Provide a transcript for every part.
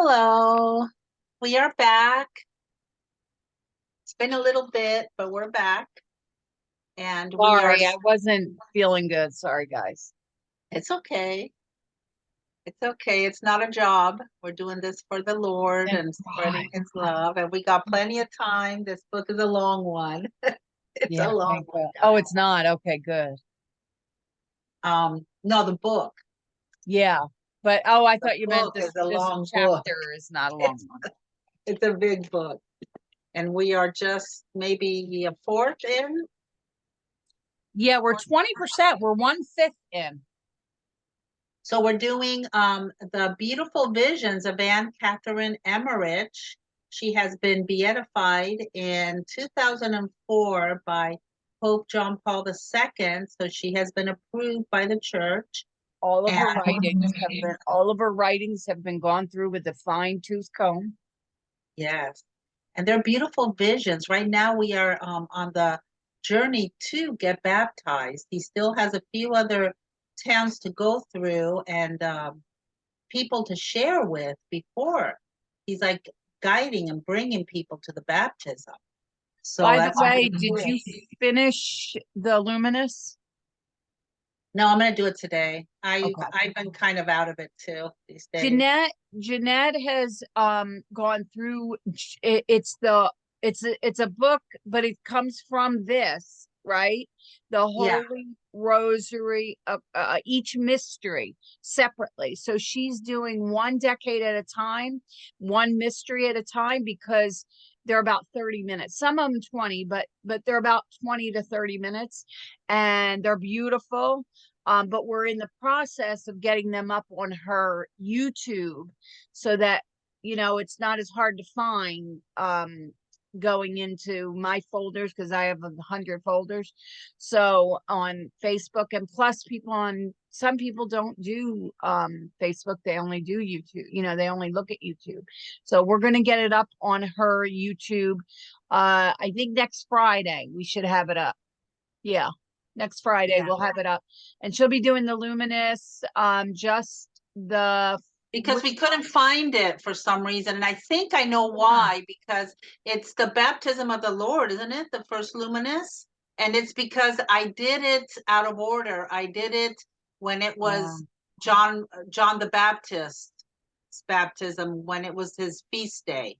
Hello, we are back. It's been a little bit, but we're back. And Sorry, I wasn't feeling good. Sorry, guys. It's okay. It's okay. It's not a job. We're doing this for the Lord Thank and God. spreading his love. And we got plenty of time. This book is a long one. It's a Yeah, long thank one. God. Oh, it's not. Okay, good. No, the book. Yeah. But I The thought you meant book is a this long book. chapter is not a long It's, one. it's a big book. And we are just maybe a fourth in. Yeah, we're 20%. We're 1/5 in. So we're doing the beautiful visions of Anne Catherine Emmerich. She has been beatified in 2004 by Pope John Paul II. So she has been approved by the church. All of her writings have been gone through with a fine-tooth comb. Yes. And they're beautiful visions. Right now we are on the journey to get baptized. He still has a few other towns to go through and people to share with before he's like guiding and bringing people to the baptism. So By the that's way, did you finish the Luminous? No, I'm gonna do it today. I've Okay. been kind of out of it too these days. Jeanette has gone through it's a book, but it comes from this, right? The Yeah. Holy Rosary of each mystery separately. So she's doing one decade at a time, one mystery at a time, because they're about 30 minutes. Some of them 20, but they're about 20 to 30 minutes, and they're beautiful. But we're in the process of getting them up on her YouTube so that, it's not as hard to find going into my folders, because I have 100 folders. So on Facebook, and plus some people don't do Facebook, they only do YouTube, they only look at YouTube. So we're going to get it up on her YouTube. I think next Friday we should have it up. Yeah. Next Friday we'll have it up, and she'll be doing the Luminous, because we couldn't find it for some reason, and I think I know why. Because it's the baptism of the Lord, isn't it? The first Luminous, and it's because I did it out of order. I did it when it was John the Baptist's baptism, when it was his feast day.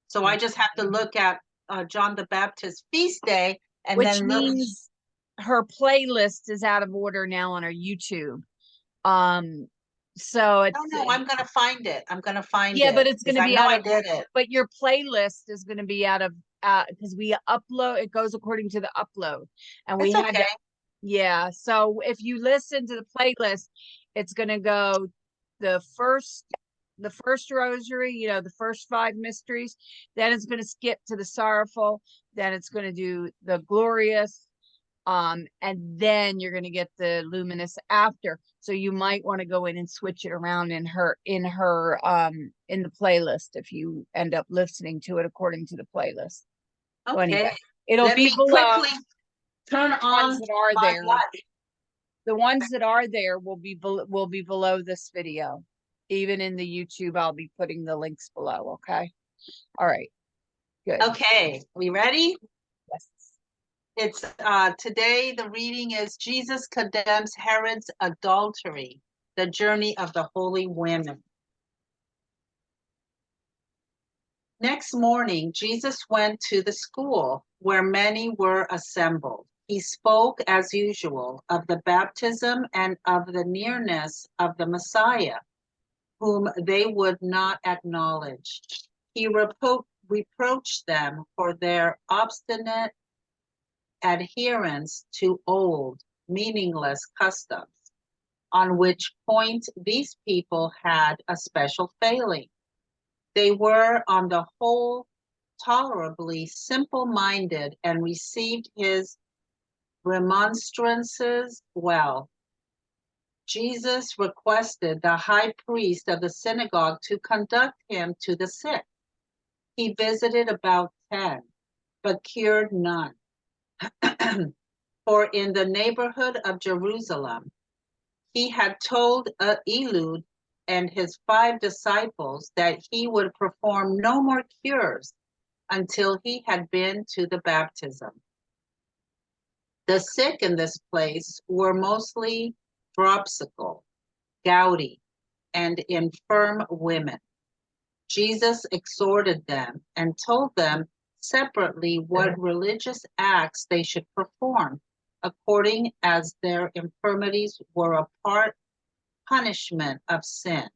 So I just have to look at John the Baptist's feast day, and which then means her playlist is out of order now on her YouTube. So it's no, I'm gonna find it. Yeah, but it's gonna be out of, I did it. But your playlist is gonna be out of because we upload, it goes according to the upload. And we had to, yeah. So if you listen to the playlist, it's gonna go the first rosary, the first 5 mysteries, then it's gonna skip to the sorrowful, then it's gonna do the glorious, and then you're going to get the Luminous after. So you might want to go in and switch it around in the playlist if you end up listening to it according to the playlist. Okay. So anyway, it'll be below. Turn on my light. The ones that are there will be below this video. Even in the YouTube, I'll be putting the links below. Okay. All right. Good. Okay. We ready? Yes. It's today the reading is Jesus Condemns Herod's Adultery, the journey of the holy women. Next morning, Jesus went to the school where many were assembled. He spoke as usual of the baptism and of the nearness of the Messiah, whom they would not acknowledge. He reproached them for their obstinate adherence to old, meaningless customs, on which point these people had a special failing. They were, on the whole, tolerably simple-minded and received his remonstrances well. Jesus requested the high priest of the synagogue to conduct him to the sick. He visited about 10, but cured none. For in the neighborhood of Jerusalem, he had told Eliud and his 5 disciples that he would perform no more cures until he had been to the baptism. The sick in this place were mostly dropsical, gouty, and infirm women. Jesus exhorted them and told them separately what religious acts they should perform, according as their infirmities were a punishment of sin.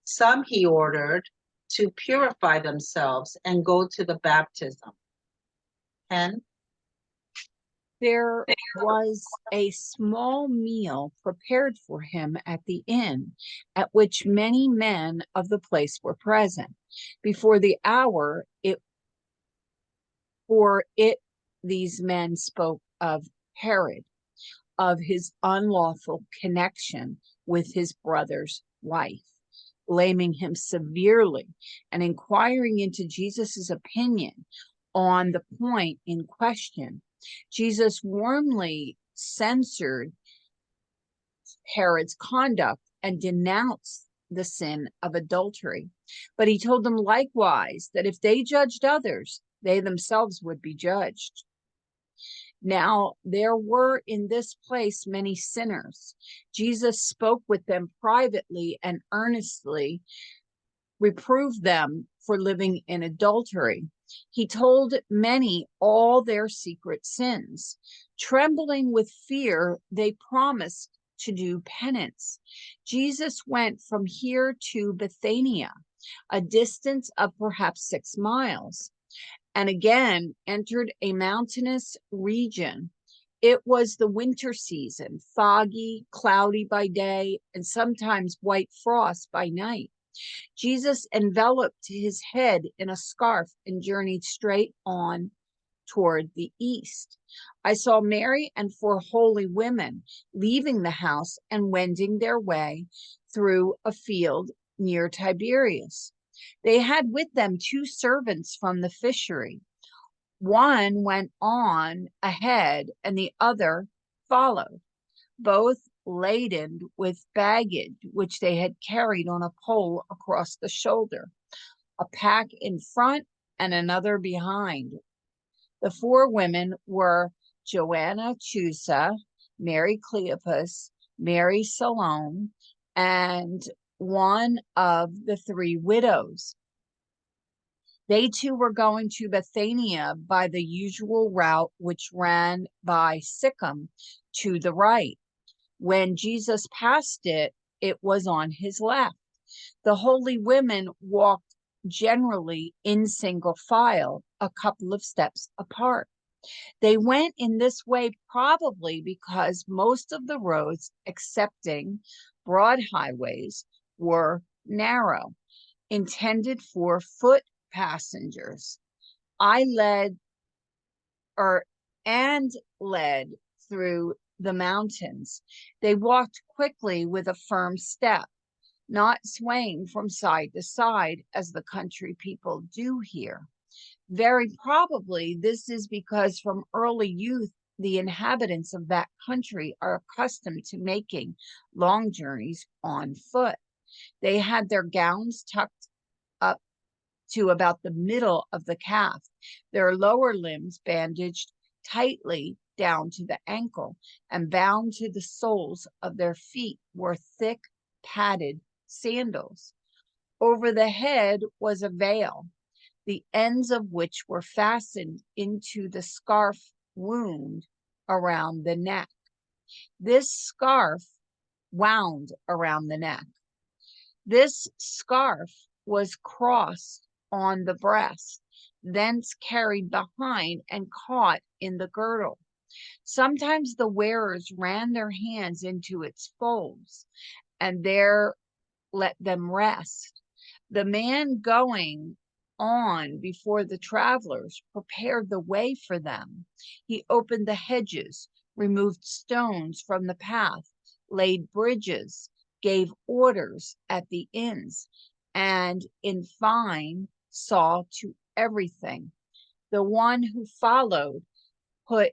Some he ordered to purify themselves and go to the baptism. 10. There was a small meal prepared for him at the inn, at which many men of the place were present. Before the hour, these men spoke of Herod, of his unlawful connection with his brother's wife, blaming him severely and inquiring into Jesus's opinion on the point in question. Jesus warmly censored Herod's conduct and denounced the sin of adultery. But he told them likewise that if they judged others, they themselves would be judged. Now there were in this place many sinners. Jesus spoke with them privately and earnestly reproved them for living in adultery. He told many all their secret sins. Trembling with fear, they promised to do penance. Jesus went from here to Bethania, a distance of perhaps 6 miles, and again entered a mountainous region. It was the winter season, foggy, cloudy by day, and sometimes white frost by night. Jesus enveloped his head in a scarf and journeyed straight on toward the east. I saw Mary and 4 holy women leaving the house and wending their way through a field near Tiberias. They had with them 2 servants from the fishery. One went on ahead and the other followed, both laden with baggage which they had carried on a pole across the shoulder, a pack in front and another behind. The 4 women were Joanna Chusa, Mary Cleopas, Mary Salome, and one of the 3 widows. They too were going to Bethania by the usual route which ran by Sychem to the right. When Jesus passed it, it was on his left. The holy women walked generally in single file, a couple of steps apart. They went in this way probably because most of the roads, excepting broad highways, were narrow, intended for foot passengers. I led through the mountains. They walked quickly with a firm step, not swaying from side to side as the country people do here. Very probably this is because from early youth, the inhabitants of that country are accustomed to making long journeys on foot. They had their gowns tucked up to about the middle of the calf, their lower limbs bandaged tightly down to the ankle, and bound to the soles of their feet were thick padded sandals. Over the head was a veil, the ends of which were fastened into the scarf wound around the neck. This scarf wound around the neck. This scarf was crossed on the breast, thence carried behind and caught in the girdle. Sometimes the wearers ran their hands into its folds and there let them rest. The man going on before the travelers prepared the way for them. He opened the hedges, removed stones from the path, laid bridges, gave orders at the inns, and in fine saw to everything. The one who followed put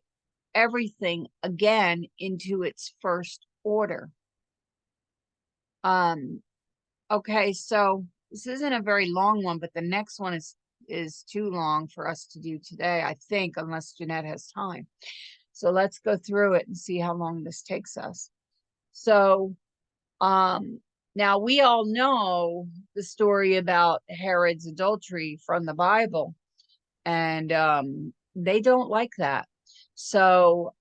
everything again into its first order. Okay, so this isn't a very long one, but the next one is too long for us to do today, I think, unless Jeanette has time. So let's go through it and see how long this takes us. So, now we all know the story about Herod's adultery from the Bible, and they don't like that. So,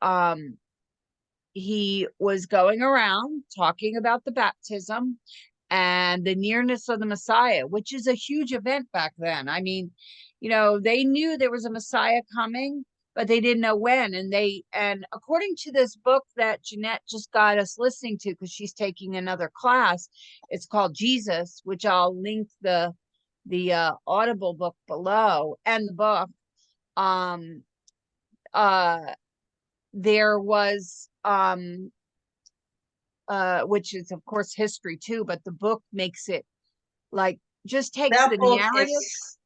he was going around talking about the baptism and the nearness of the Messiah, which is a huge event back then. I mean, you know, they knew there was a Messiah coming, but they didn't know when. And according to this book that Jeanette just got us listening to, because she's taking another class, it's called Jesus, which I'll link the Audible book below and the book. There was which is of course history too, but the book makes it like just takes That the book narrative. is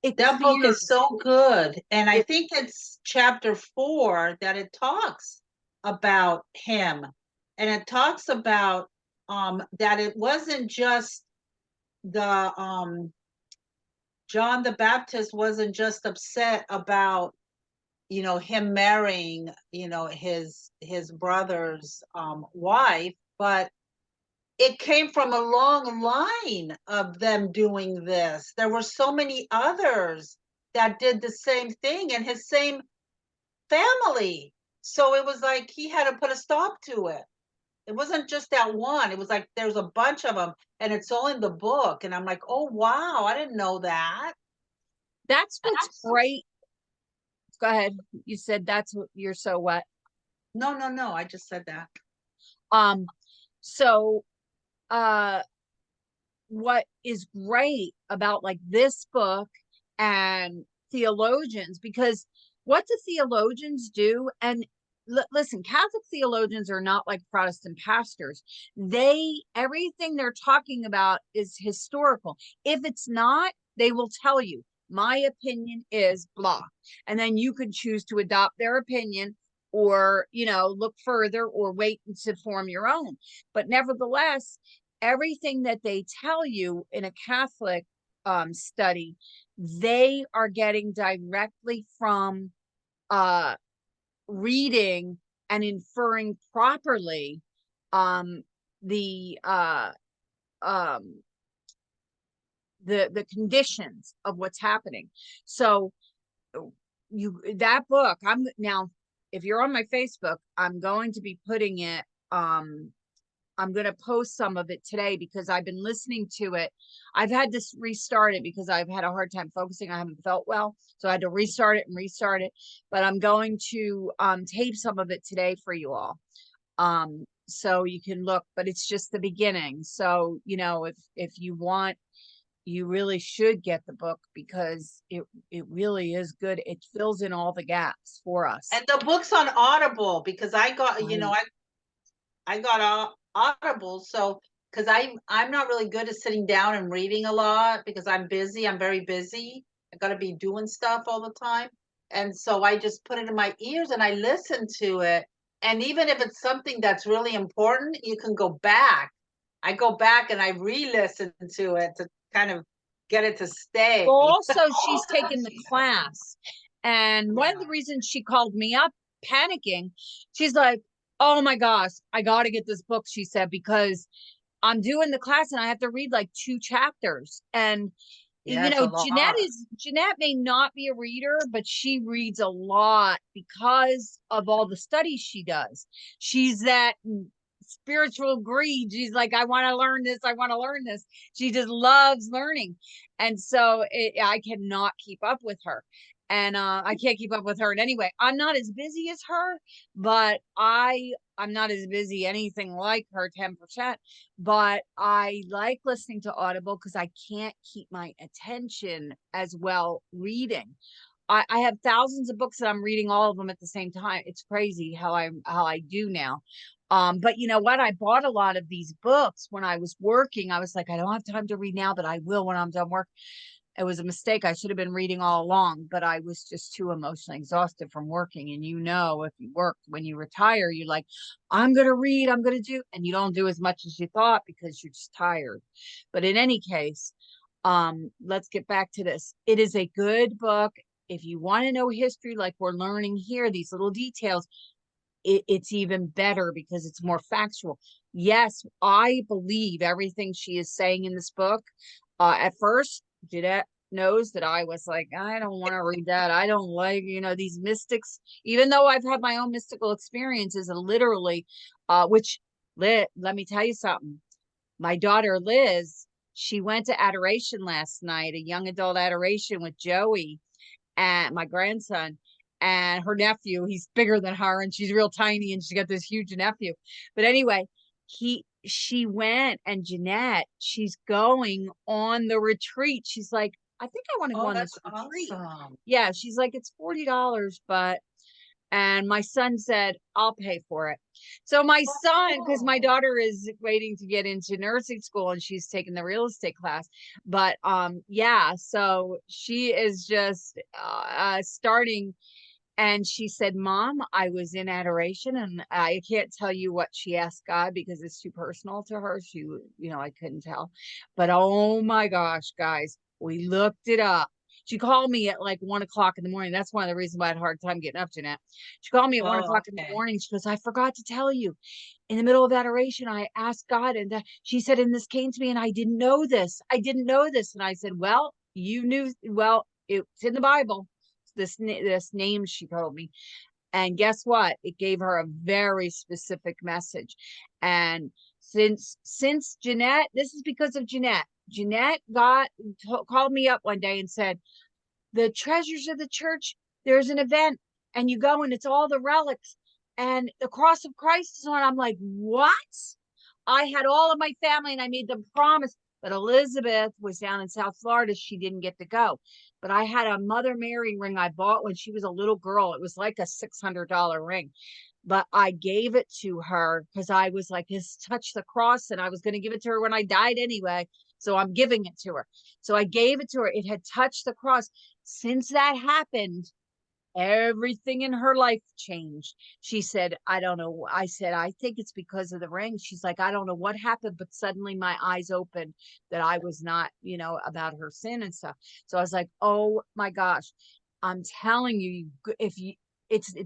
It that book clears is so good. And I it. think it's chapter 4 that it talks about him. And it talks about that it wasn't just the John the Baptist wasn't just upset about, you know, him marrying, you know, his brother's wife, but it came from a long line of them doing this. There were so many others that did the same thing in his same family. So it was like he had to put a stop to it. It wasn't just that one. It was like there's a bunch of them, and it's all in the book. And I'm like, oh wow, I didn't know that. That's what's great. Go ahead. You said that's what you're so what? No, no, no. I just said that. So what is great about like this book and theologians, because what the theologians do, and listen, Catholic theologians are not like Protestant pastors. Everything they're talking about is historical. If it's not, they will tell you, my opinion is blah. And then you could choose to adopt their opinion, or, you know, look further or wait to form your own. But nevertheless, everything that they tell you in a Catholic study, they are getting directly from reading and inferring properly the conditions of what's happening. So that book, I'm now, if you're on my Facebook, I'm going to be putting it, I'm going to post some of it today because I've been listening to it. I've had to restart it because I've had a hard time focusing. I haven't felt well. So I had to restart it. But I'm going to tape some of it today for you all. So you can look, but it's just the beginning. So, you know, if you want, you really should get the book because it really is good. It fills in all the gaps for us. And the book's on Audible because I got, you know, I got Audible, so because I'm not really good at sitting down and reading a lot because I'm busy. I'm very busy. I got to be doing stuff all the time, and so I just put it in my ears and I listen to it. And even if it's something that's really important, you can go back. I go back and I re-listen to it to kind of get it to stay. Well, also, she's taken the class, and one of the reasons she called me up panicking, she's like, oh my gosh, I got to get this book, she said, because I'm doing the class and I have to read like 2 chapters. And Yeah, you it's a know, lot. Jeanette may not be a reader, but she reads a lot because of all the studies she does. She's that spiritual greed. She's like, I want to learn this. I want to learn this. She just loves learning. And so I cannot keep up with her. And I can't keep up with her in any way. I'm not as busy as her, but I'm not as busy anything like her 10%. But I like listening to Audible because I can't keep my attention as well reading. I have thousands of books that I'm reading all of them at the same time. It's crazy how I do now. But you know what? I bought a lot of these books when I was working. I was like, I don't have time to read now, but I will when I'm done work. It was a mistake. I should have been reading all along, but I was just too emotionally exhausted from working. And you know, if you work, when you retire, you're like, I'm going to read, I'm going to do, and you don't do as much as you thought because you're just tired. But in any case, let's get back to this. It is a good book. If you want to know history, like we're learning here, these little details, it's even better because it's more factual. Yes, I believe everything she is saying in this book. At first, Jeanette knows that I was like, I don't want to read that. I don't like, these mystics, even though I've had my own mystical experiences and literally, which let me tell you something. My daughter Liz, she went to adoration last night, a young adult adoration with Joey and my grandson and her nephew. He's bigger than her and she's real tiny and she's got this huge nephew. But anyway, she went, and Jeanette, she's going on the retreat. She's like, I think I want to go on this retreat. Awesome. Yeah, she's like, it's $40, but and my son said, I'll pay for it. So my son, because my daughter is waiting to get into nursing school and she's taking the real estate class. But yeah, so she is just starting. And she said, Mom, I was in adoration and I can't tell you what she asked God because it's too personal to her. She, I couldn't tell. But oh my gosh, guys, we looked it up. She called me at like 1 o'clock in the morning. That's one of the reasons why I had a hard time getting up, Jeanette. She called me at 1 o'clock in the morning. She goes, I forgot to tell you. In the middle of adoration, I asked God, and she said, and this came to me, and I didn't know this. I didn't know this. And I said, well, you knew, well, it's in the Bible. This name she told me, and guess what, it gave her a very specific message. And since Jeanette, this is because of Jeanette called me up one day and said, the treasures of the church, there's an event and you go and it's all the relics and the cross of Christ is on. I'm like, what? I had all of my family and I made them promise. But Elizabeth was down in South Florida. She didn't get to go. But I had a Mother Mary ring I bought when she was a little girl. It was like a $600 ring. But I gave it to her because I was like, just touch the cross. And I was going to give it to her when I died anyway. So I'm giving it to her. So I gave it to her. It had touched the cross. Since that happened, everything in her life changed. She said, I don't know. I said, I think it's because of the ring. She's like, I don't know what happened, but suddenly my eyes opened that I was not, about her sin and stuff. So I was like, oh my gosh, I'm telling you,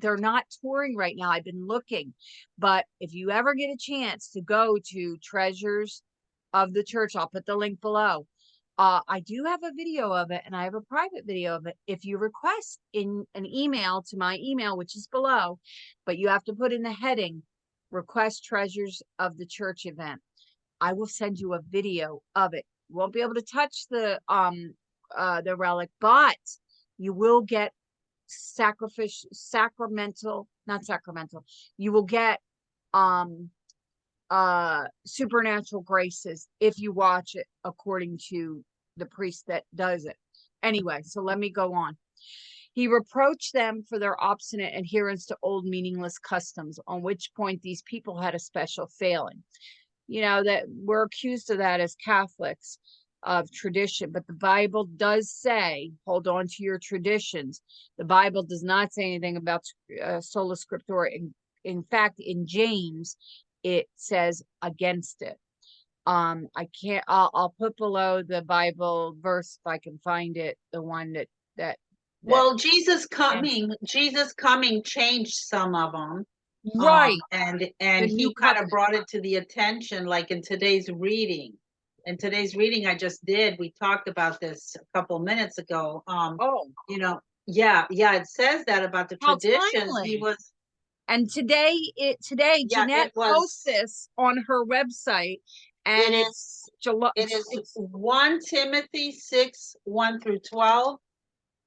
they're not touring right now. I've been looking, but if you ever get a chance to go to Treasures of the Church, I'll put the link below. I do have a video of it and I have a private video of it. If you request in an email to my email, which is below, but you have to put in the heading, request Treasures of the Church event, I will send you a video of it. You won't be able to touch the relic, but you will get you will get supernatural graces if you watch it according to the priest that does it. Anyway, so let me go on. He reproached them for their obstinate adherence to old meaningless customs, on which point these people had a special failing. That we're accused of that as Catholics, of tradition, but the Bible does say, hold on to your traditions. The Bible does not say anything about sola scriptura. In fact, in James, it says against it. I'll put below the Bible verse if I can find it, the one that well, Jesus coming changed some of them, right. and The he kind of brought it to the attention, like in today's reading. In today's reading I just did, we talked about this a couple minutes ago. Yeah, it says that about the traditions. He was. And today, Jeanette posts this on her website, and it's 1 Timothy 6:1-12,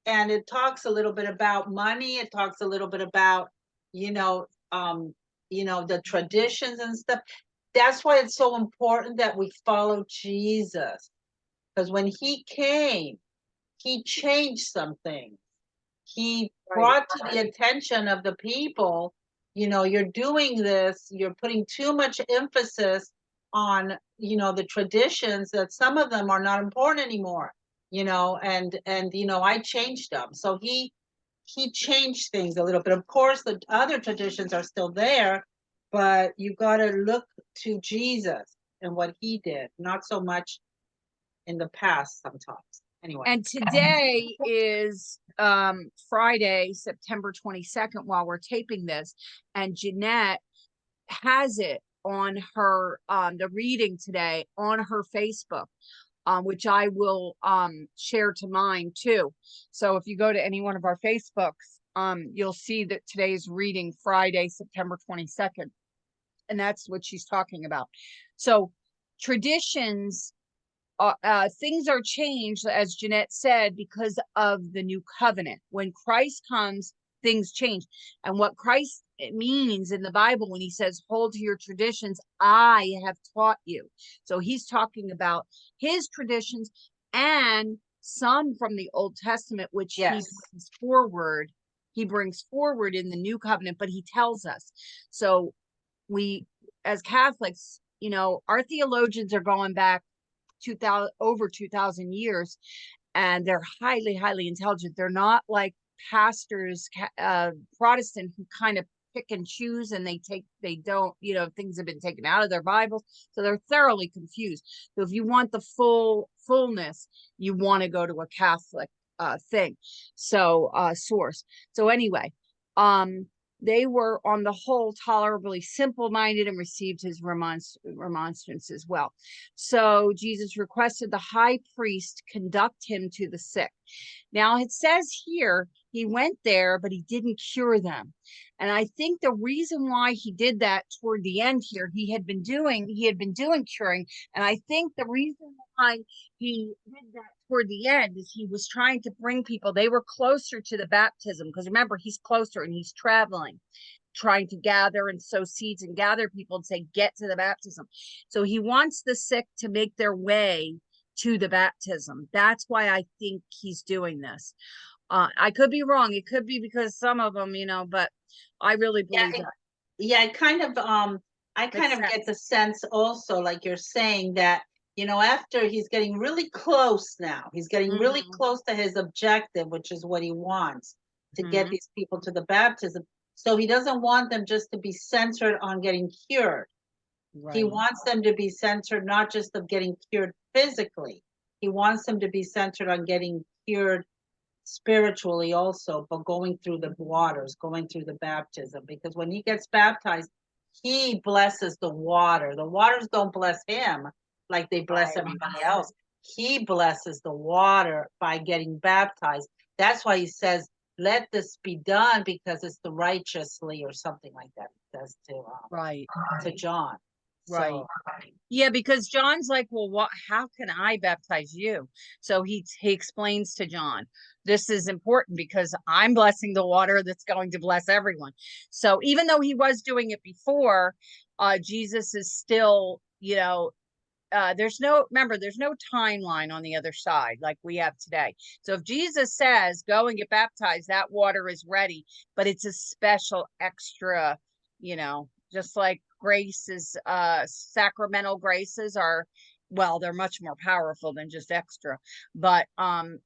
and it talks a little bit about money. It talks a little bit about, the traditions and stuff. That's why it's so important that we follow Jesus, because when he came, he changed something. He brought to the attention of the people, you're doing this, you're putting too much emphasis on, the traditions, that some of them are not important anymore. and I changed them. So he changed things a little bit. Of course, the other traditions are still there, but you got to look to Jesus and what he did, not so much in the past sometimes. Anyway. And today is Friday, September 22nd, while we're taping this, and Jeanette has it on her the reading today on her Facebook, which I will share to mine too. So if you go to any one of our Facebooks, you'll see that today's reading Friday, September 22nd, and that's what she's talking about. So traditions, things are changed, as Jeanette said, because of the new covenant. When Christ comes, things change. And what Christ means in the Bible when he says, hold to your traditions, I have taught you. So he's talking about his traditions and some from the Old Testament, which Yes. he brings forward in the new covenant, but he tells us. So we, as Catholics, our theologians are going back over 2,000 years, and they're highly, highly intelligent. They're not like pastors, Protestant, who kind of pick and choose, and they don't, things have been taken out of their Bibles. So they're thoroughly confused. So if you want the fullness, you want to go to a Catholic thing. So source. So anyway, they were on the whole tolerably simple-minded and received his remonstrance as well. So Jesus requested the high priest conduct him to the sick. Now it says here he went there, but he didn't cure them. And I think the reason why he did that toward the end here, he had been doing curing. And I think the reason why he did that toward the end is he was trying to bring people, they were closer to the baptism, because remember, he's closer and he's traveling, trying to gather and sow seeds and gather people and say, get to the baptism. So he wants the sick to make their way to the baptism. That's why I think he's doing this. I could be wrong. It could be because some of them, but I really believe that. Yeah, I kind of get the sense also, like you're saying, that after he's getting really close now, he's getting really close to his objective, which is what he wants, to get these people to the baptism. So he doesn't want them just to be centered on getting cured. Right. He wants them to be centered not just of getting cured physically. He wants them to be centered on getting cured spiritually also, but going through the waters, going through the baptism. Because when he gets baptized, he blesses the water. The waters don't bless him like they bless everybody else. He blesses the water by getting baptized. That's why he says, let this be done because it's the righteously, or something like that. He says to John. Right. So, yeah, because John's like, well, how can I baptize you? So he explains to John, this is important because I'm blessing the water that's going to bless everyone. So even though he was doing it before, Jesus is still, there's no timeline on the other side like we have today. So if Jesus says, go and get baptized, that water is ready, but it's a special extra, just like graces, sacramental graces are, well, they're much more powerful than just extra, but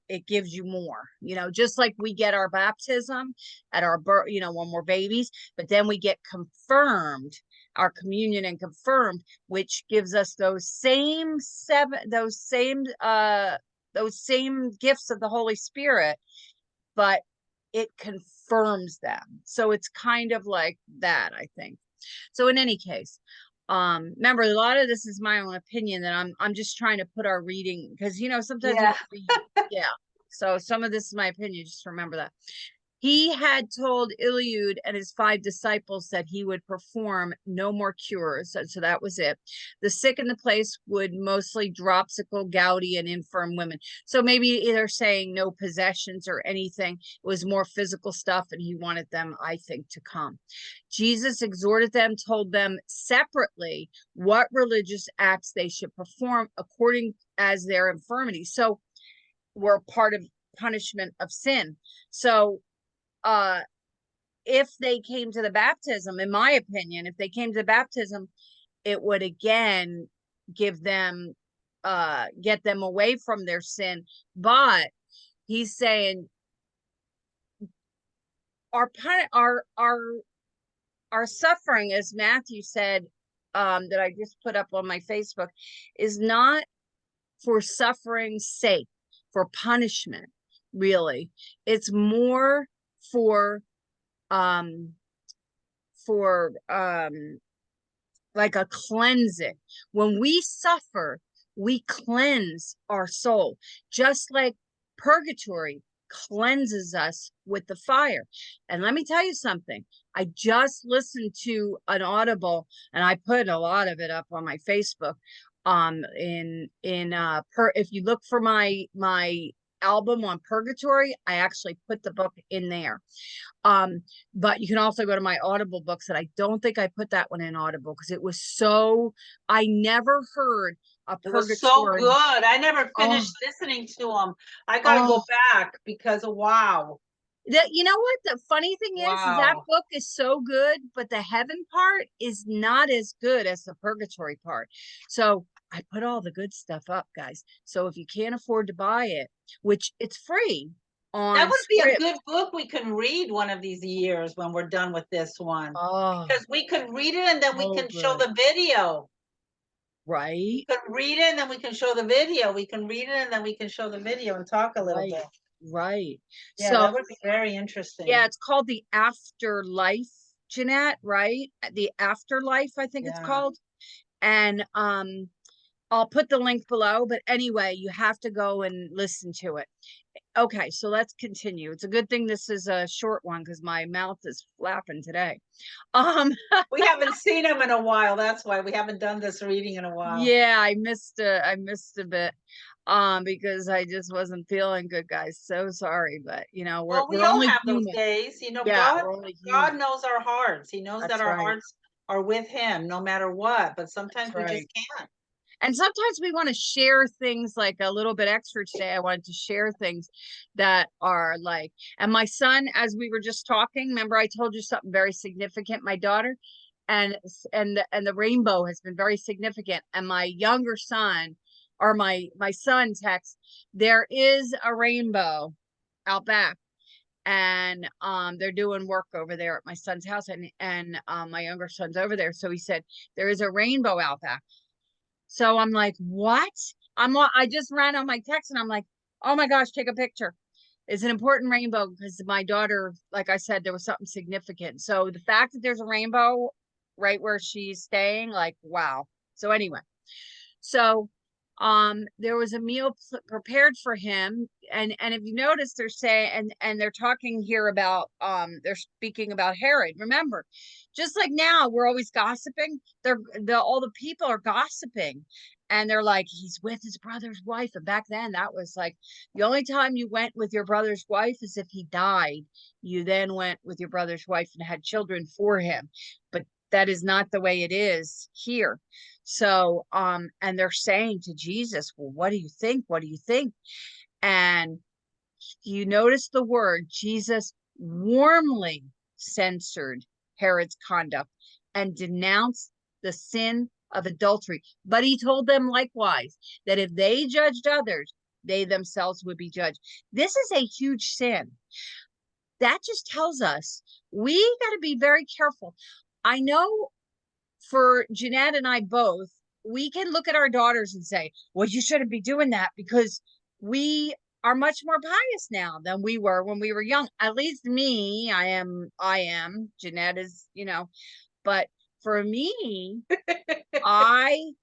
it gives you more, just like we get our baptism at our birth, when we're babies, but then we get confirmed, our communion and confirmed, which gives us those same gifts of the Holy Spirit, but it confirms them. So it's kind of like that, I think. So in any case, remember, a lot of this is my own opinion, that I'm just trying to put our reading, because sometimes so some of this is my opinion, just remember that. He had told Eliud and his 5 disciples that he would perform no more cures. So that was it. The sick in the place would mostly dropsical, gouty, and infirm women. So maybe they're saying no possessions or anything. It was more physical stuff, and he wanted them, I think, to come. Jesus exhorted them, told them separately what religious acts they should perform according as their infirmities. So we're part of punishment of sin. So if they came to the baptism, in my opinion, if they came to the baptism, it would again give them get them away from their sin. But he's saying our suffering, as Matthew said, that I just put up on my Facebook, is not for suffering's sake, for punishment, really. It's more for like a cleansing. When we suffer, we cleanse our soul, just like purgatory cleanses us with the fire. And let me tell you something. I just listened to an Audible, and I put a lot of it up on my Facebook. If you look for my album on Purgatory, I actually put the book in there. But you can also go to my Audible books, and I don't think I put that one in Audible because it was so, I never heard a It Purgatory. was so good. I never finished listening to them. I got to go back because wow. You know what the funny thing is that book is so good, but the heaven part is not as good as the purgatory part. So I put all the good stuff up, guys. So if you can't afford to buy it, which it's free on that would be Script. a good book we can read one of these years when we're done with this one. Because we could read it and then we can show the video. Right. We can read it and then we can show the video. We can read it and then we can show the video and talk a little bit. Right. Yeah, so that would be very interesting. Yeah, it's called the Afterlife, Jeanette, right? The Afterlife, I think it's called. And I'll put the link below, but anyway, you have to go and listen to it. Okay, so let's continue. It's a good thing this is a short one because my mouth is flapping today. We haven't seen him in a while. That's why we haven't done this reading in a while. Yeah, I missed a bit. Because I just wasn't feeling good, guys. So sorry, but you know, we're we all only have human. those days. You know, Yeah, God knows our hearts. He knows That's that our right. hearts are with him no matter what, but sometimes That's we just can't. And sometimes we want to share things like a little bit extra today. I wanted to share things that are like, and my son, as we were just talking, remember I told you something very significant, my daughter, and the rainbow has been very significant. And my younger son, or my son texts, there is a rainbow out back. And they're doing work over there at my son's house, and my younger son's over there. So he said, there is a rainbow out back. So I'm like, what? I just ran on my text and I'm like, oh my gosh, take a picture. It's an important rainbow because my daughter, like I said, there was something significant. So the fact that there's a rainbow right where she's staying, like, wow. So anyway, so there was a meal prepared for him, and if you notice, they're saying, and they're talking here about they're speaking about Herod. Remember, just like now we're always gossiping, all the people are gossiping, and they're like, he's with his brother's wife. And back then that was like the only time you went with your brother's wife is if he died. You then went with your brother's wife and had children for him, but that is not the way it is here. So, and they're saying to Jesus, well, what do you think? What do you think? And you notice the word, Jesus warmly censored Herod's conduct and denounced the sin of adultery. But he told them likewise that if they judged others, they themselves would be judged. This is a huge sin. That just tells us we got to be very careful. I know for Jeanette and I both, we can look at our daughters and say, well, you shouldn't be doing that because we are much more pious now than we were when we were young. At least me, I am. Jeanette is, but for me, I'm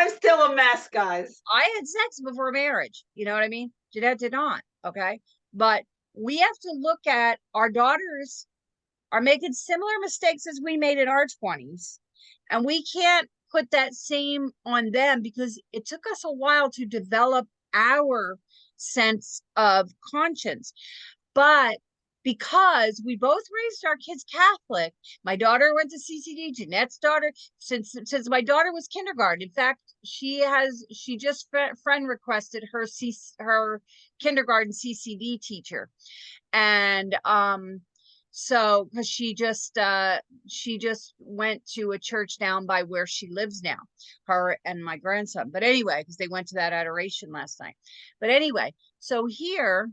still a mess, guys. I had sex before marriage. You know what I mean? Jeanette did not. Okay. But we have to look at our daughters are making similar mistakes as we made in our 20s. And we can't put that same on them because it took us a while to develop our sense of conscience. But because we both raised our kids Catholic, my daughter went to CCD, Jeanette's daughter, since my daughter was kindergarten. In fact, she just friend requested her kindergarten CCD teacher. And So, because she just went to a church down by where she lives now, her and my grandson. But anyway, because they went to that adoration last night. But anyway, so here,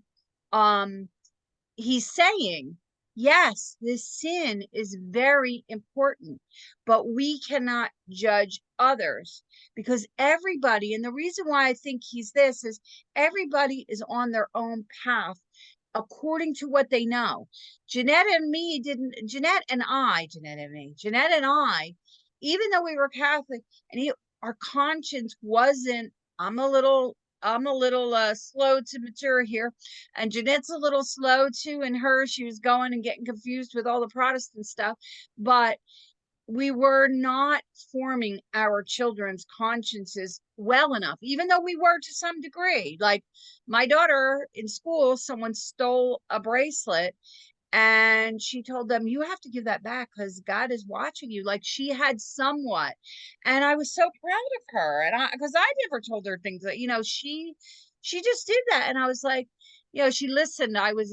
um, he's saying, yes, this sin is very important, but we cannot judge others because everybody, and the reason why I think he's this is everybody is on their own path according to what they know. Jeanette and I, even though we were Catholic, our conscience wasn't, I'm a little slow to mature here. And Jeanette's a little slow too. And she was going and getting confused with all the Protestant stuff. But we were not forming our children's consciences well enough, even though we were to some degree. Like my daughter in school, someone stole a bracelet and she told them, you have to give that back because God is watching you. Like she had somewhat. And I was so proud of her. And because I never told her things that, she just did that. And I was like, she listened. I was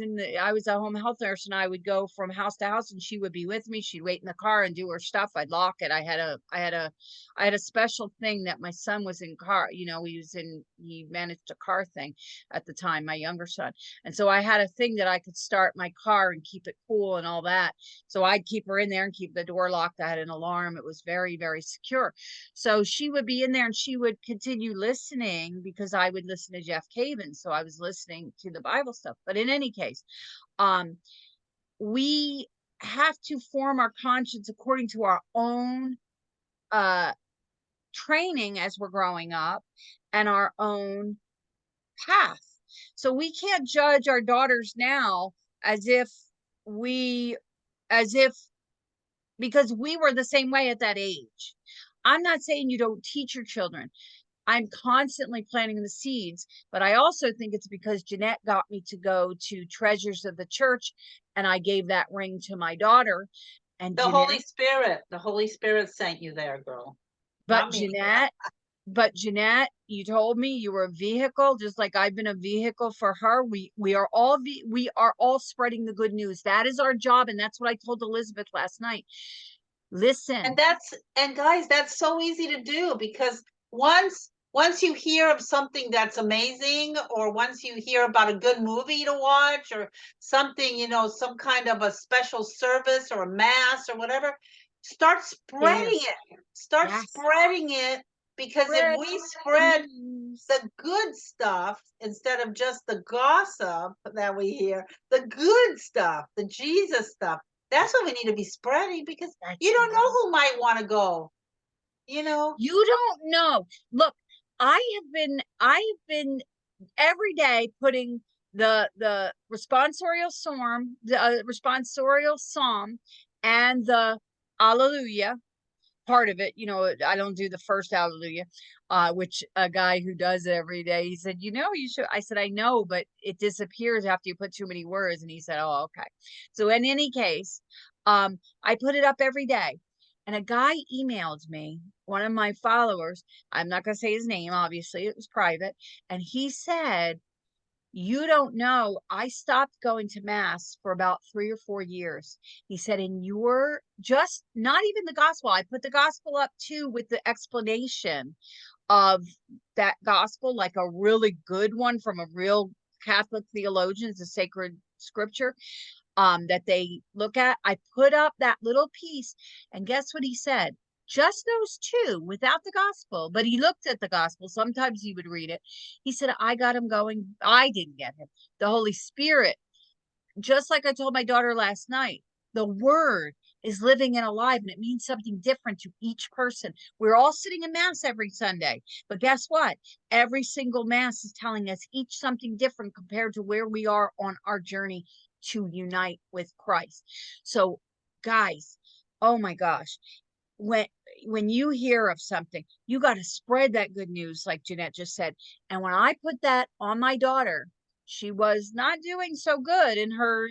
a home health nurse and I would go from house to house and she would be with me. She'd wait in the car and do her stuff. I'd lock it. I had a special thing that my son was in car, he managed a car thing at the time, my younger son. And so I had a thing that I could start my car and keep it cool and all that. So I'd keep her in there and keep the door locked. I had an alarm. It was very, very secure. So she would be in there and she would continue listening because I would listen to Jeff Cavin. So I was listening to the Bible stuff. But in any case, we have to form our conscience according to our own training as we're growing up and our own path. So we can't judge our daughters now because we were the same way at that age. I'm not saying you don't teach your children. I'm constantly planting the seeds, but I also think it's because Jeanette got me to go to Treasures of the Church and I gave that ring to my daughter. And the Holy Spirit sent you there, girl. But Jeanette, you told me you were a vehicle, just like I've been a vehicle for her. We are all spreading the good news. That is our job, and that's what I told Elizabeth last night. Listen, and guys, that's so easy to do because once you hear of something that's amazing, or once you hear about a good movie to watch, or something, some kind of a special service or a mass or whatever, start spreading it. Start spreading it, because if we spread the good stuff instead of just the gossip that we hear, the good stuff, the Jesus stuff, that's what we need to be spreading, because you don't know who might want to go. You don't know. Look, I have been every day putting the responsorial psalm and the Alleluia part of it. I don't do the first Alleluia, which a guy who does it every day, he said, you should. I said, I know, but it disappears after you put too many words. And he said, oh, okay. So in any case, I put it up every day. And a guy emailed me, one of my followers. I'm not going to say his name, obviously, it was private. And he said, you don't know, I stopped going to mass for about 3 or 4 years. He said, and you're just not even the gospel. I put the gospel up too with the explanation of that gospel, like a really good one from a real Catholic theologian, the sacred scripture that they look at. I put up that little piece, and guess what he said? Just those two without the gospel, but he looked at the gospel. Sometimes he would read it. He said, I got him going. I didn't get him. The Holy Spirit, just like I told my daughter last night, the word is living and alive, and it means something different to each person. We're all sitting in mass every Sunday, but guess what? Every single mass is telling us each something different compared to where we are on our journey to unite with Christ. So guys, oh my gosh, when you hear of something, you got to spread that good news, like Jeanette just said. And when I put that on my daughter, she was not doing so good in her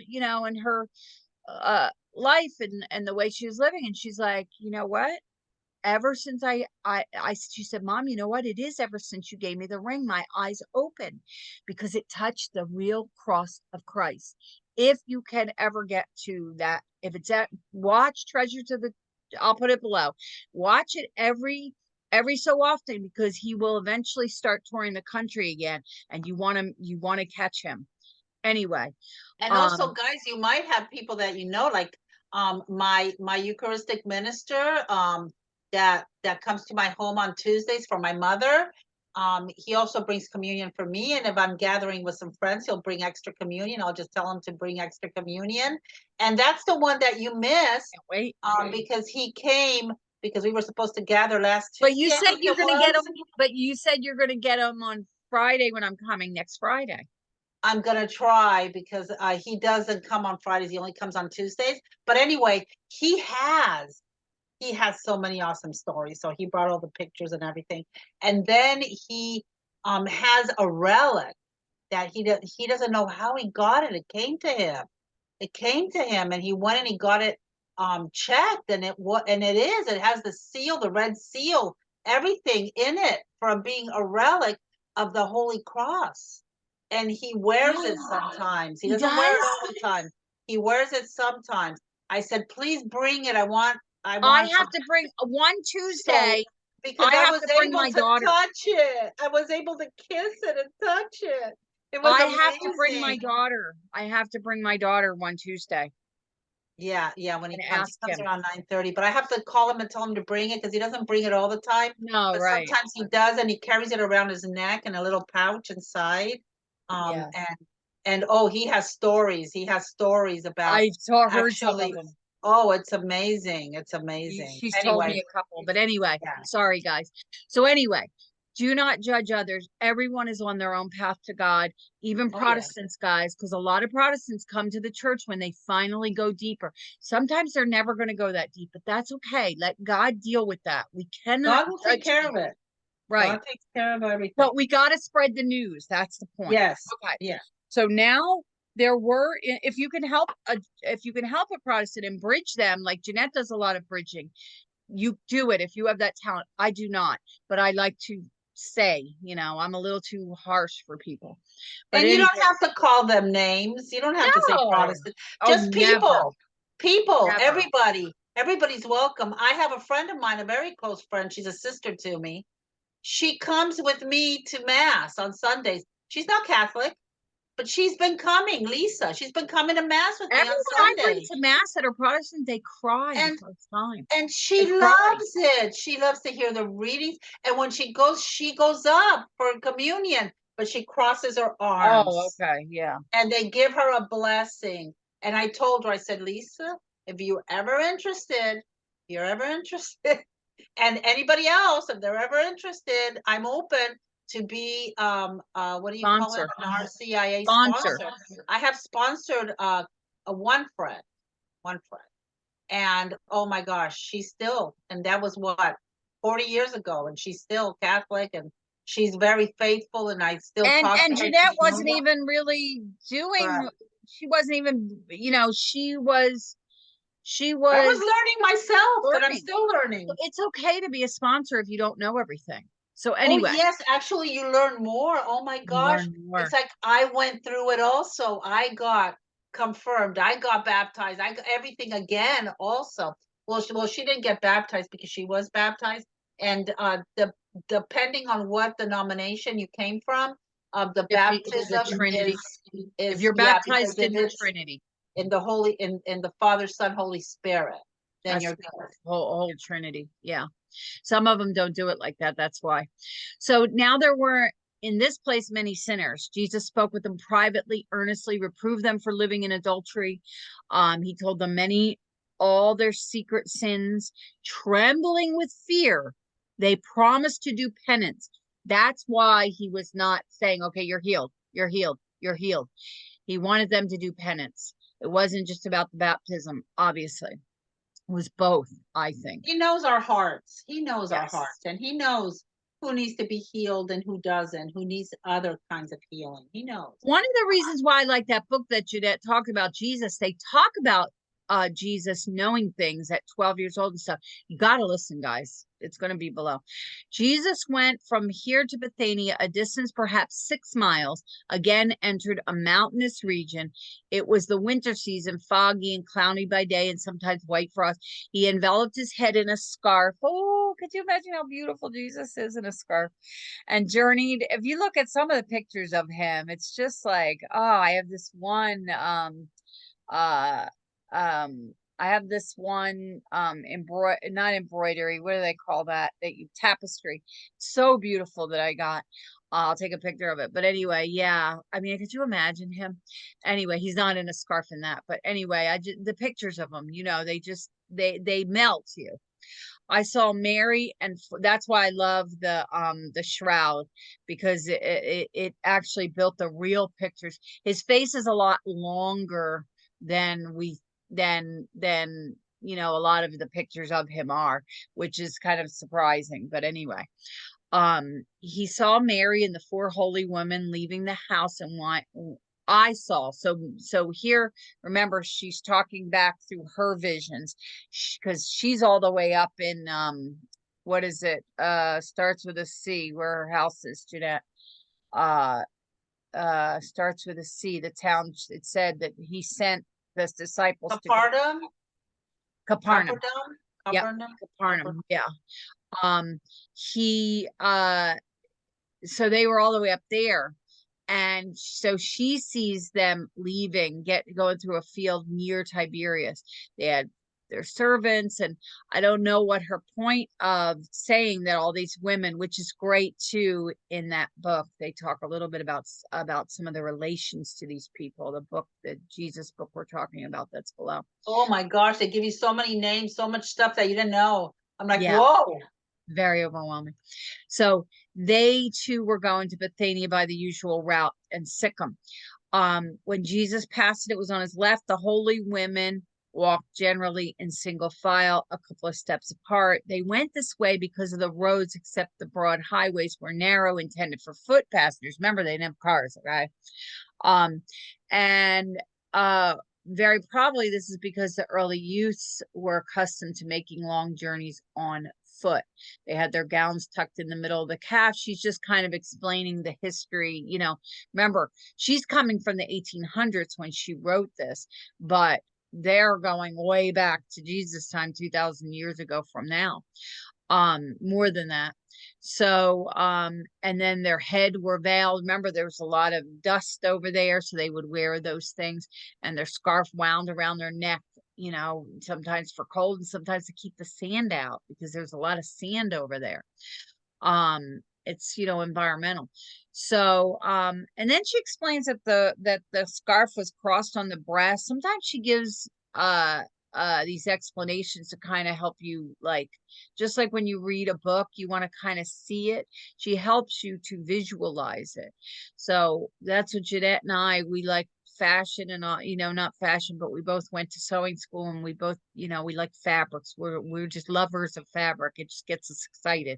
life and the way she was living, and she's like, you know what, ever since she said, Mom, you know what? It is ever since you gave me the ring, my eyes open, because it touched the real cross of Christ. If you can ever get to that, if it's watch Treasures of the, I'll put it below. Watch it every so often, because he will eventually start touring the country again, and you want to catch him. Anyway. And also, guys, you might have people that you know, like my Eucharistic minister that comes to my home on Tuesdays for my mother. He also brings communion for me, and if I'm gathering with some friends, he'll bring extra communion. I'll just tell him to bring extra communion, and that's the one that you missed. Wait, because he came because we were supposed to gather last Tuesday. But you said you're going to get him. But you said you're going to get him on Friday when I'm coming next Friday. I'm going to try, because he doesn't come on Fridays. He only comes on Tuesdays. But anyway, he has so many awesome stories. So he brought all the pictures and everything. And then he has a relic that he doesn't know how he got it. It came to him. And he went and he got it checked, and it has the seal, the red seal, everything in it, from being a relic of the Holy Cross. And he wears it sometimes. He doesn't wear it all the time. He wears it sometimes. I said, please bring it. I have to bring one Tuesday. Because I was able to touch it. I was able to kiss it and touch it. It was amazing. have to bring my daughter. I have to bring my daughter one Tuesday. Yeah, when he comes around 9:30. But I have to call him and tell him to bring it, because he doesn't bring it all the time. No, but right. Sometimes he does, and he carries it around his neck in a little pouch inside. And he has stories. He has stories about. I've heard some of them. Oh, it's amazing. It's amazing. She's told me a couple, but anyway, sorry guys. So anyway, do not judge others. Everyone is on their own path to God, even Protestants, guys, because a lot of Protestants come to the church when they finally go deeper. Sometimes they're never going to go that deep, but that's okay. Let God deal with that. We cannot. God will take care of it. Right. God takes care of everything. But we got to spread the news. That's the point. Yes. Okay. Yeah. So now if you can help a Protestant and bridge them, like Jeanette does a lot of bridging, you do it if you have that talent. I do not, but I like to say, I'm a little too harsh for people. But and you don't have to call them names. You don't have to say Protestant. Just people. Never. Everybody's welcome. I have a friend of mine, a very close friend. She's a sister to me. She comes with me to Mass on Sundays. She's not Catholic, but she's been coming, Lisa. She's been coming to Mass with me on Sundays. I bring to Mass that are Protestant, they cry the first time. And she loves it. She loves to hear the readings. And when she goes up for communion, but she crosses her arms. Oh, okay, yeah. And they give her a blessing. And I told her, I said, Lisa, if you're ever interested, and anybody else, if they're ever interested, I'm open to be what do you call it? An RCIA sponsor. I have sponsored one friend, and oh my gosh, she's still, and that was 40 years ago, and she's still Catholic, and she's very faithful, and I still talk to her. And Jeanette wasn't even really doing. She wasn't even, she was. I was learning myself, but I'm still learning. It's okay to be a sponsor if you don't know everything. So anyway. Oh, yes, actually you learn more. Oh my gosh. It's like I went through it also. I got confirmed. I got baptized. I got everything again also. Well, she didn't get baptized because she was baptized. And depending on what denomination you came from, the baptism the Trinity. is if you're baptized in the Trinity. In the Father, Son, Holy Spirit, then that's you're good. Whole Trinity. Yeah. Some of them don't do it like that. That's why. So now there were in this place many sinners. Jesus spoke with them privately, earnestly reproved them for living in adultery. He told them all their secret sins, trembling with fear. They promised to do penance. That's why he was not saying, okay, you're healed. You're healed. You're healed. He wanted them to do penance. It wasn't just about the baptism, obviously. It was both, I think. He knows our hearts. He knows our hearts. And he knows who needs to be healed and who doesn't, who needs other kinds of healing. He knows. One of the reasons why I like that book that Jeanette talked about Jesus, they talk about Jesus knowing things at 12 years old and stuff. You got to listen, guys. it's going to be below. Jesus went from here to Bethania, a distance perhaps 6 miles, again entered a mountainous region. It was the winter season, foggy and cloudy by day and sometimes white frost. He enveloped his head in a scarf. Oh, could you imagine how beautiful Jesus is in a scarf? And journeyed. If you look at some of the pictures of him, it's just like, oh, I have this one, uh, I have this one, not embroidery. What do they call that? Tapestry. So beautiful that I got. I'll take a picture of it. But anyway, yeah. I mean, could you imagine him? Anyway, he's not in a scarf in that. But anyway, the pictures of him, they melt you. I saw Mary, and that's why I love the shroud, because it actually built the real pictures. His face is a lot longer than a lot of the pictures of him are, which is kind of surprising. But anyway, he saw Mary and the 4 holy women leaving the house, and I saw. So here, remember, she's talking back through her visions, because she's all the way up in what is it? Starts with a C, where her house is, Jeanette. Starts with a C. The town. It said that he sent his disciples to Capernaum. Capernaum. Yep, Capernaum. Capernaum. Yeah. So they were all the way up there. And so she sees them leaving, going through a field near Tiberias. They had their servants, and I don't know what her point of saying that all these women, which is great too, in that book, they talk a little bit about some of the relations to these people. The Jesus book we're talking about, that's below. Oh my gosh, they give you so many names, so much stuff that you didn't know. I'm like, yeah. Whoa. Very overwhelming. So they too were going to Bethania by the usual route, and Sychem. When Jesus passed it, was on his left. The holy women walked generally in single file, a couple of steps apart. They went this way because of the roads, except the broad highways were narrow, intended for foot passengers. Remember, they didn't have cars, okay? Very probably this is because the early youths were accustomed to making long journeys on foot. They had their gowns tucked in the middle of the calf. She's just kind of explaining the history. Remember, she's coming from the 1800s when she wrote this, but they're going way back to Jesus' time, 2,000 years ago from now. More than that. So, and then their head were veiled. Remember, there was a lot of dust over there, so they would wear those things, and their scarf wound around their neck, sometimes for cold and sometimes to keep the sand out, because there's a lot of sand over there. It's, environmental. So, and then she explains that the scarf was crossed on the breast. Sometimes she gives, these explanations to kind of help you, just like when you read a book, you want to kind of see it. She helps you to visualize it. So that's what Jeanette and we like fashion and all, not fashion, but we both went to sewing school, and we both, we like fabrics. We're just lovers of fabric. It just gets us excited,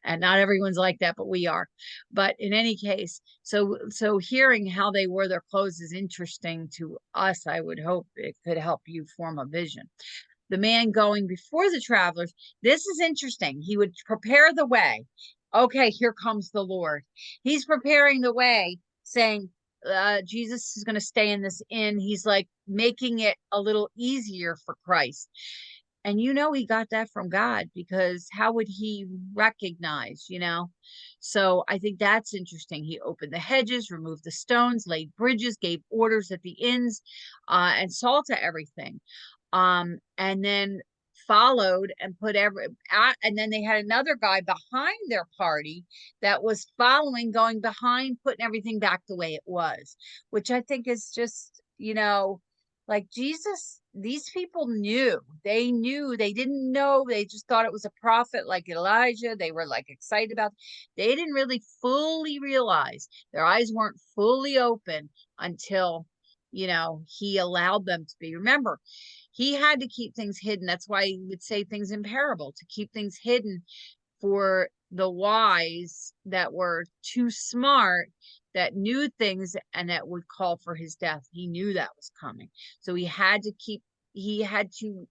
and not everyone's like that, but we are. But in any case, so hearing how they wore their clothes is interesting to us. I would hope it could help you form a vision. The man going before the travelers, this is interesting. He would prepare the way. Okay, here comes the Lord. He's preparing the way, saying, Jesus is going to stay in this inn. He's like making it a little easier for Christ. And he got that from God, because how would he recognize, So I think that's interesting. He opened the hedges, removed the stones, laid bridges, gave orders at the inns, and saw to everything. And then followed and and then they had another guy behind their party that was following, going behind, putting everything back the way it was, which I think is just, like Jesus. These people they didn't know, they just thought it was a prophet like Elijah. They were like excited about, they didn't really fully realize, their eyes weren't fully open until, he allowed them to be. Remember, he had to keep things hidden. That's why he would say things in parable, to keep things hidden for the wise that were too smart, that knew things, and that would call for his death. He knew that was coming. So he had to keep he had to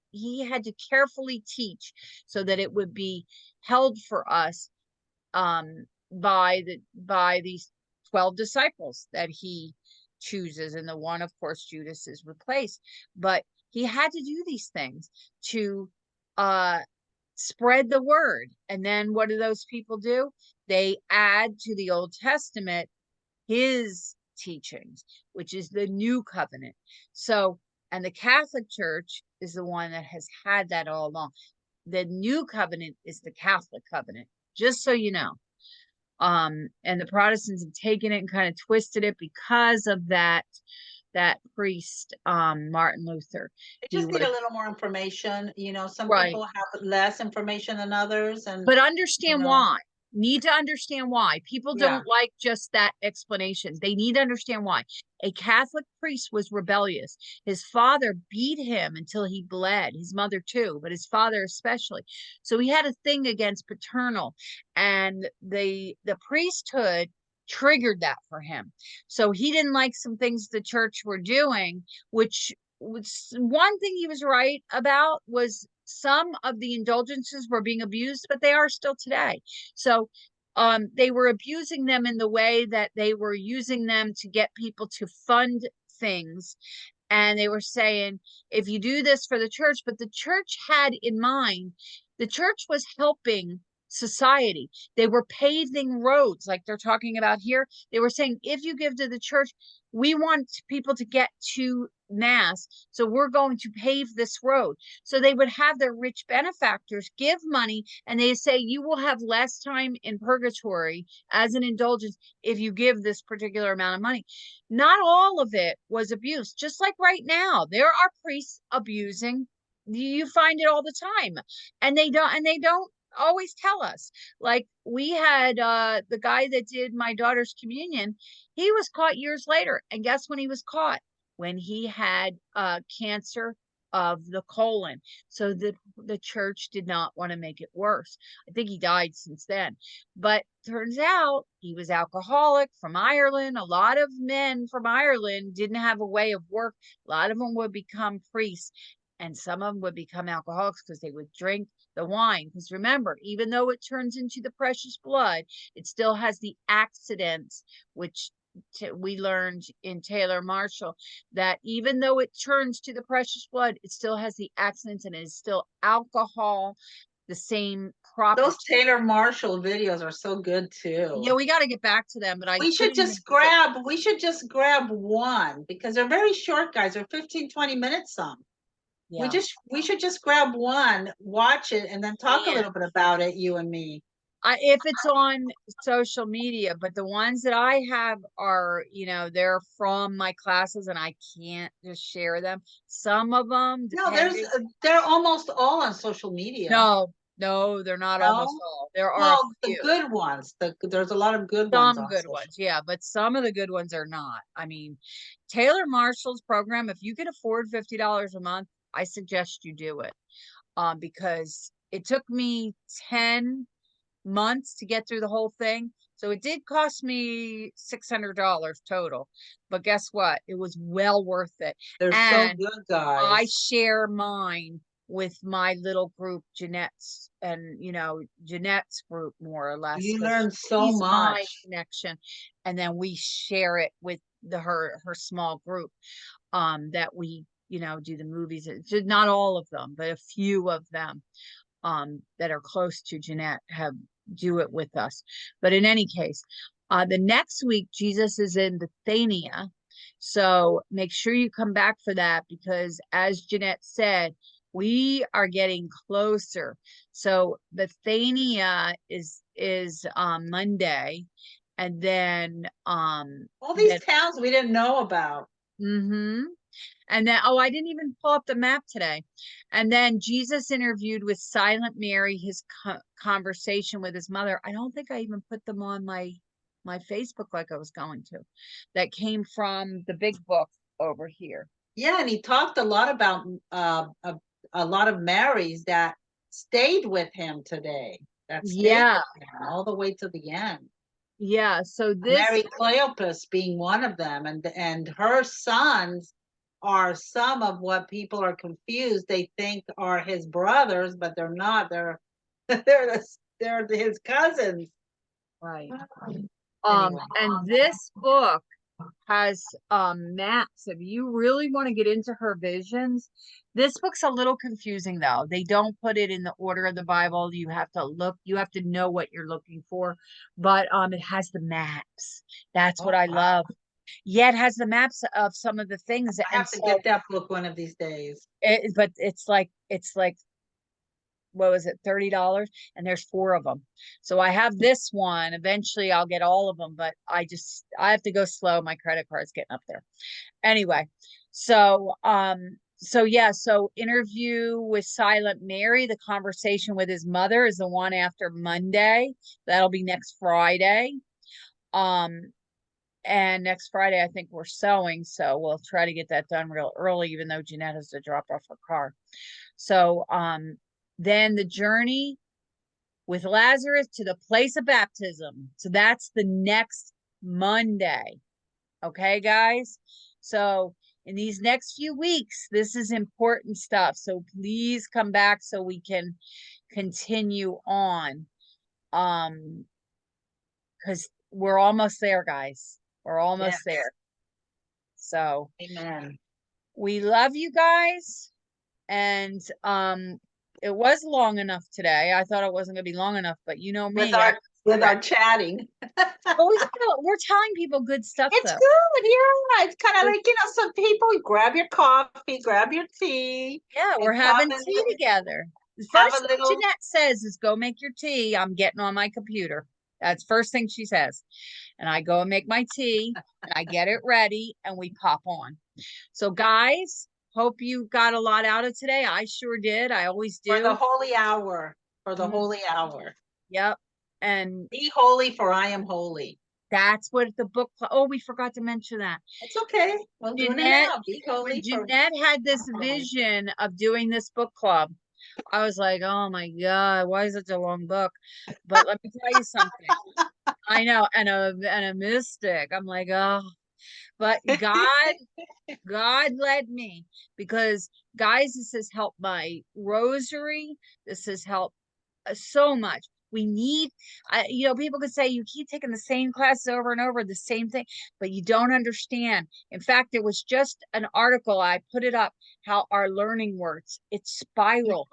carefully teach so that it would be held for us by these 12 disciples that he chooses, and the one, of course, Judas is replaced. But he had to do these things to spread the word. And then what do those people do? They add to the Old Testament his teachings, which is the new covenant. So, and the Catholic Church is the one that has had that all along. The new covenant is the Catholic covenant, just so you know. And the Protestants have taken it and kind of twisted it because of that priest, Martin Luther. They He just need was a little more information. You know, some right. people have less information than others, and But understand know. why. Need to understand why. People Yeah. don't like just that explanation. They need to understand why. A Catholic priest was rebellious. His father beat him until he bled. His mother too, but his father especially. So he had a thing against paternal, and the priesthood triggered that for him. So he didn't like some things the church were doing, which was one thing he was right about, was some of the indulgences were being abused, but they are still today. So they were abusing them in the way that they were using them to get people to fund things. And they were saying, if you do this for the church, but the church had in mind, the church was helping society. They were paving roads like they're talking about here. They were saying, if you give to the church, we want people to get to mass, so we're going to pave this road. So they would have their rich benefactors give money, and they say, you will have less time in purgatory as an indulgence if you give this particular amount of money. Not all of it was abuse. Just like right now, there are priests abusing. You find it all the time, and they don't always tell us. Like we had the guy that did my daughter's communion, he was caught years later, and guess when he was caught? When he had cancer of the colon. So the church did not want to make it worse. I think he died since then, but turns out he was alcoholic from Ireland. A lot of men from Ireland didn't have a way of work. A lot of them would become priests, and some of them would become alcoholics because they would drink the wine. Because remember, even though it turns into the precious blood, it still has the accidents, which we learned in Taylor Marshall, that even though it turns to the precious blood, it still has the accidents, and it is still alcohol, the same property. Those Taylor Marshall videos are so good too. Yeah, we got to get back to them, but we should just grab one, because they're very short, guys. They're 15-20 minutes some. Yeah. We should just grab one, watch it, and then talk a little bit about it, you and me. If it's on social media, but the ones that I have are, they're from my classes, and I can't just share them. Some of them, they're almost all on social media. No, they're not almost all. There are the good ones. There's a lot of good ones. Some good ones, yeah, but some of the good ones are not. I mean, Taylor Marshall's program, if you can afford $50 a month, I suggest you do it. Because it took me 10 months to get through the whole thing. So it did cost me $600 total. But guess what? It was well worth it. They're so good, guys. I share mine with my little group, Jeanette's, and Jeanette's group, more or less. You learn so much. My connection, and then we share it with her small group. That we do the movies. It's not all of them, but a few of them that are close to Jeanette do it with us. But in any case, the next week Jesus is in Bithynia, so make sure you come back for that, because as Jeanette said, we are getting closer. So Bithynia is Monday, and then all these towns we didn't know about. And then, I didn't even pull up the map today. And then Jesus interviewed with Silent Mary, his conversation with his mother. I don't think I even put them on my Facebook like I was going to. That came from the big book over here. Yeah, and he talked a lot about a lot of Marys that stayed with him today. That stayed with him all the way to the end. Yeah, so this Mary Cleopas being one of them, and her sons are some of what people are confused. They think are his brothers, but they're not. They're his cousins. Right. Anyway. And this book has maps. If you really want to get into her visions, this book's a little confusing though. They don't put it in the order of the Bible. You have to look, you have to know what you're looking for. But it has the maps. That's what I love. Yeah, it has the maps of some of the things. I have to get that book one of these days. But it's like what was it, $30, and there's 4 of them. So I have this one. Eventually I'll get all of them, but I have to go slow. My credit card's getting up there. Anyway, so yeah, so Interview with Silent Mary, the conversation with his mother, is the one after Monday. That'll be next Friday. And next Friday I think we're sewing, so we'll try to get that done real early, even though Jeanette has to drop off her car. So then the journey with Lazarus to the place of baptism. So that's the next Monday. Okay, guys? So in these next few weeks, this is important stuff. So please come back so we can continue on. Because we're almost there, guys. We're almost there. So amen. We love you guys. And it was long enough today. I thought it wasn't going to be long enough, but you know me. With our chatting. We're telling people good stuff. It's though. good, yeah. It's kind of like, some people, grab your coffee, grab your tea. Yeah, we're having tea together. The first thing Jeanette says is go make your tea. I'm getting on my computer. That's first thing she says. And I go and make my tea, and I get it ready, and we pop on. So guys, hope you got a lot out of today. I sure did. I always do. For the holy hour. For the holy hour. Yep. And be holy, for I am holy. That's what the book. Oh, we forgot to mention that. It's okay. We'll do it now. Be holy. Jeanette had this vision of doing this book club. I was like, oh my God, why is it a long book? But let me tell you something. I know, and a mystic. I'm like, oh, but God led me, because guys, this has helped my rosary. This has helped so much. We need, people could say you keep taking the same classes over and over, the same thing, but you don't understand. In fact, it was just an article, I put it up, how our learning works. It's spiral.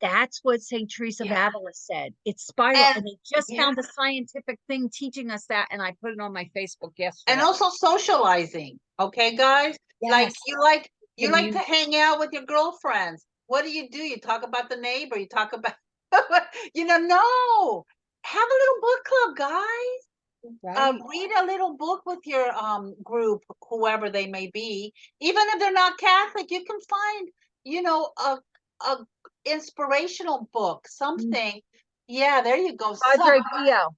That's what St. Teresa of Avila said. It's spiral. And they just found a scientific thing teaching us that. And I put it on my Facebook yesterday. And also socializing. Okay, guys? Yes. Like you like to hang out with your girlfriends. What do? You talk about the neighbor. You talk about no, have a little book club, guys. Right. Read a little book with your group, whoever they may be. Even if they're not Catholic, you can find a inspirational book, something. Yeah, there you go. Padre Pio.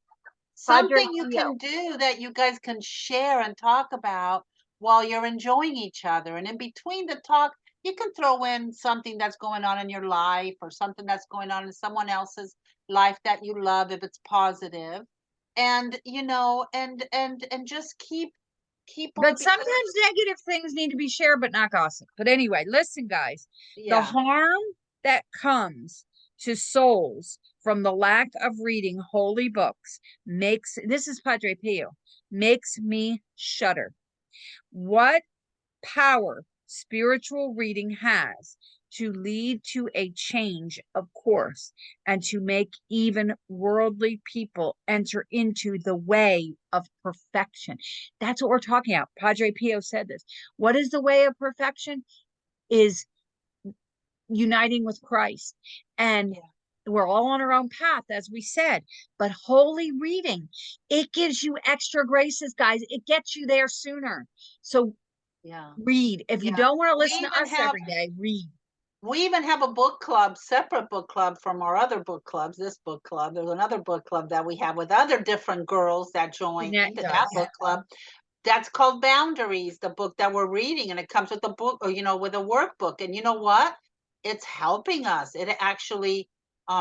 Something you can do that you guys can share and talk about while you're enjoying each other. And in between the talk, you can throw in something that's going on in your life, or something that's going on in someone else's life that you love, if it's positive. And and just keep but sometimes negative things need to be shared, but not gossip. But anyway, listen, guys, the harm that comes to souls from the lack of reading holy books this is Padre Pio, makes me shudder. What power spiritual reading has to lead to a change of course, and to make even worldly people enter into the way of perfection. That's what we're talking about. Padre Pio said this. What is the way of perfection? Is uniting with Christ. And we're all on our own path, as we said, but holy reading, it gives you extra graces, guys. It gets you there sooner. So read. If you don't want to listen to us every day, read. We even have a book club, separate book club from our other book clubs. This book club, there's another book club that we have with other different girls that join into that book club. That's called Boundaries, the book that we're reading, and it comes with a book, or with a workbook. And you know what? It's helping us. It actually,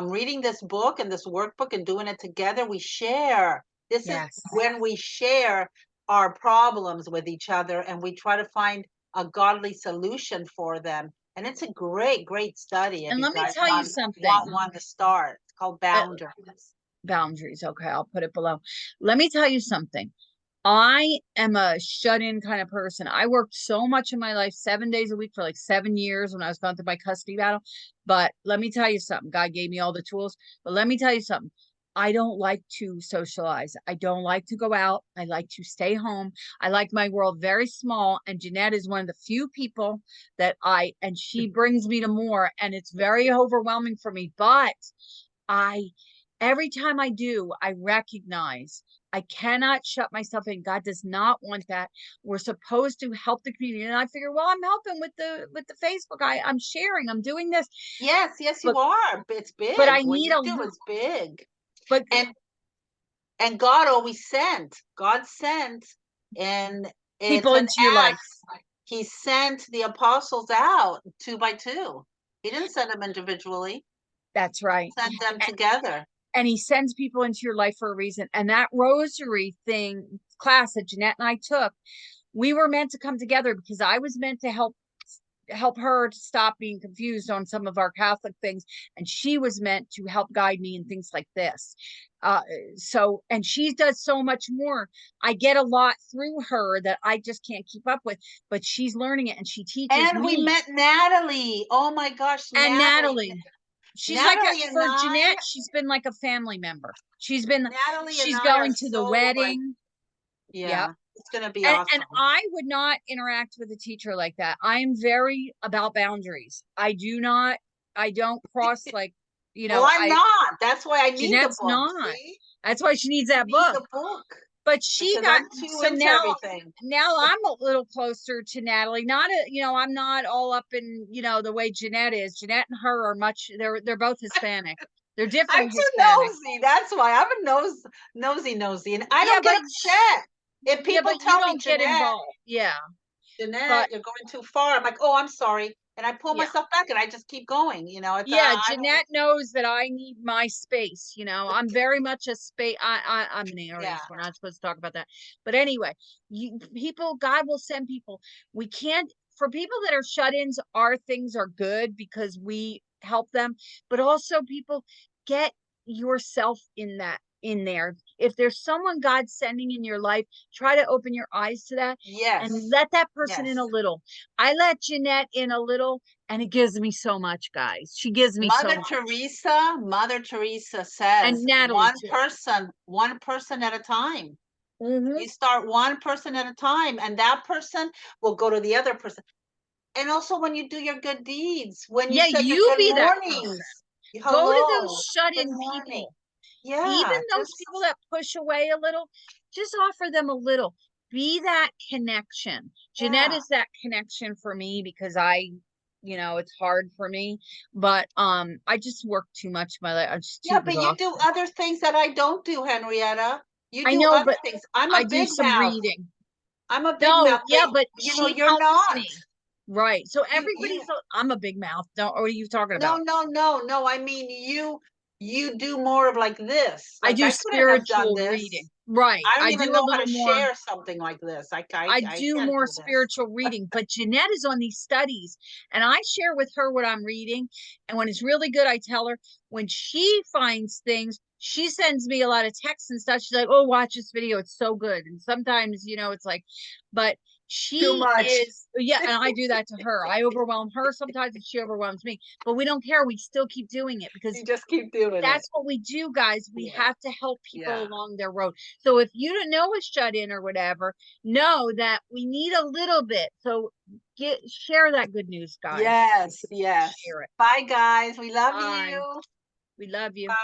reading this book and this workbook and doing it together, we share. This is when we share our problems with each other, and we try to find a godly solution for them. And it's a great, great study. If And you let me guys tell you want something. one to start. It's called Boundaries. Boundaries. Okay, I'll put it below. Let me tell you something. I am a shut-in kind of person. I worked so much in my life, 7 days a week for like 7 years when I was going through my custody battle. But let me tell you something. God gave me all the tools. But let me tell you something. I don't like to socialize. I don't like to go out. I like to stay home. I like my world very small. And Jeanette is one of the few people that and she brings me to more. And it's very overwhelming for me. But every time I do, I recognize I cannot shut myself in. God does not want that. We're supposed to help the community. And I figure, well, I'm helping with the Facebook. I'm sharing, I'm doing this. Yes, you are. It's big. But I What need you do is big. But and God always sent. God sent, and people it's into your life. He sent the apostles out 2 by 2. He didn't send them individually. That's right. He sent them together. And he sends people into your life for a reason. And that rosary class that Jeanette and I took, we were meant to come together because I was meant to help her to stop being confused on some of our Catholic things, and she was meant to help guide me in things like this. And she does so much more. I get a lot through her that I just can't keep up with, but she's learning it and she teaches me. And we met Natalie. Oh my gosh, and Natalie. She's Natalie like for Jeanette, she's been like a family member. She's going to the wedding. Yeah. It's going to be awesome. And I would not interact with a teacher like that. I'm very about boundaries. I don't cross like, well, I'm not. That's why I need Jeanette's the book. Not. See? That's why she needs that book. The book. But she got so now I'm a little closer to Natalie. I'm not all up in, the way Jeanette is. Jeanette and her are they're both Hispanic. They're different. I'm too nosy. That's why I'm a nosy, and I don't get upset. If people tell me, get involved. Yeah. Jeanette, you're going too far. I'm like, oh, I'm sorry. And I pull myself back and I just keep going. Jeanette knows that I need my space. I'm very much a space. I'm an aries. We're not supposed to talk about that. But anyway, God will send people. We can't, for people that are shut-ins, our things are good because we help them. But also people, get yourself in there. If there's someone God's sending in your life, try to open your eyes to that. Yes. And let that person in a little. I let Jeanette in a little, and it gives me so much, guys. She gives me so much. Mother Teresa says, and Natalie one person at a time. Mm-hmm. You start one person at a time, and that person will go to the other person. And also when you do your good deeds, when you say your good mornings, go to those shut-in people. Yeah. Even those people that push away a little, just offer them a little. Be that connection. Jeanette is that connection for me because it's hard for me, but I just work too much in my life. I'm just too but you do other things that I don't do, Henrietta. You do other things. I do some reading. I'm a big mouth. Yeah, but you're not. Me. Right. So I'm a big mouth. What are you talking about? No. I mean, you do more of like this. I do spiritual reading. Right. I don't even know how to share something like this. I do more spiritual reading, but Jeanette is on these studies and I share with her what I'm reading. And when it's really good, I tell her. When she finds things, she sends me a lot of texts and stuff. She's like, oh, watch this video. It's so good. And sometimes, it's like, but she is, and I do that to her. I overwhelm her sometimes and she overwhelms me, but we don't care. We still keep doing it because you just keep doing that's what we do, guys. We have to help people along their road. So if you don't know a shut in or whatever, know that we need a little bit. So share that good news, guys. Yes. Share it. Bye, guys. We love you. We love you. Bye.